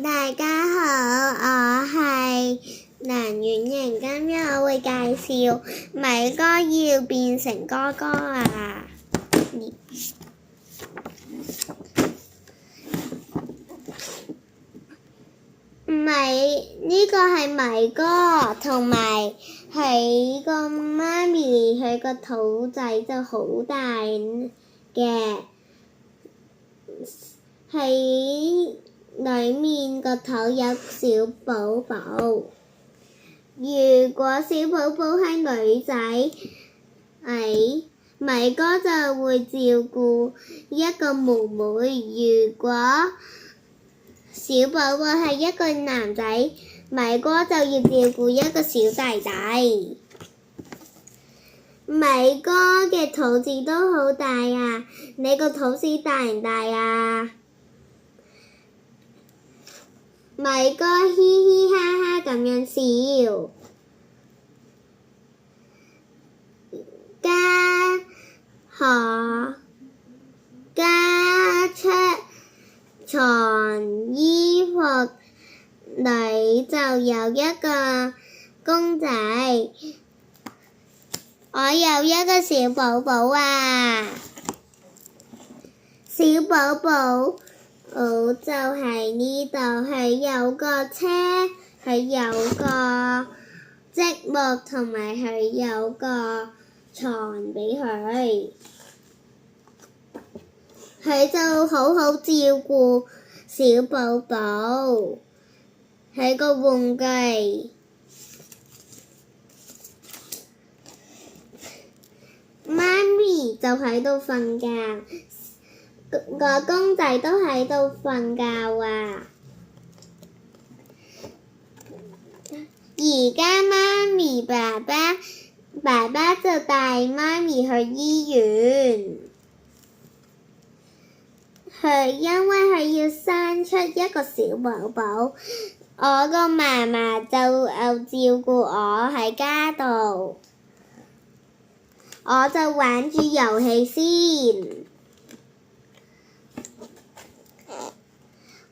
大家好，我係梁婉瑩，今日我會介紹米哥要變成哥哥啊！呢個係米哥，同埋佢個媽咪，佢個肚仔就好大嘅，喺裏面個肚有小寶寶。如果小寶寶係女仔，米哥就會照顧一個妹妹；如果小寶寶係一個男仔，米哥就要照顧一個小弟弟。米哥嘅肚子都好大啊！你個肚子大唔大啊？米哥嘻嘻哈哈咁樣笑，家出床衣服裏就有一個公仔，我有一個小寶寶啊！小寶寶就喺呢度，佢有個車，佢有個積木，同埋佢有個床俾佢，佢就好好照顧小寶寶，佢個玩具。媽咪就喺度瞓覺，個公仔都喺度瞓覺啊！而家媽咪爸爸就帶媽咪去醫院，因為佢要生出一個小寶寶，我個嫲嫲就照顧我喺家度，我就玩住遊戲先。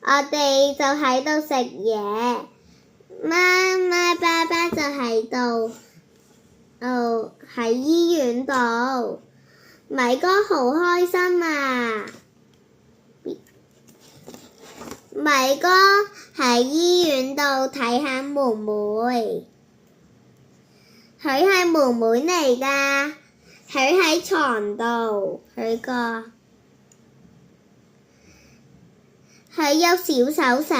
我哋就喺度食嘢，媽媽爸爸就喺度喺醫院度，米哥好開心啊！米哥喺醫院度睇下妹妹，佢係妹妹嚟㗎，佢喺床度，佢有小手手。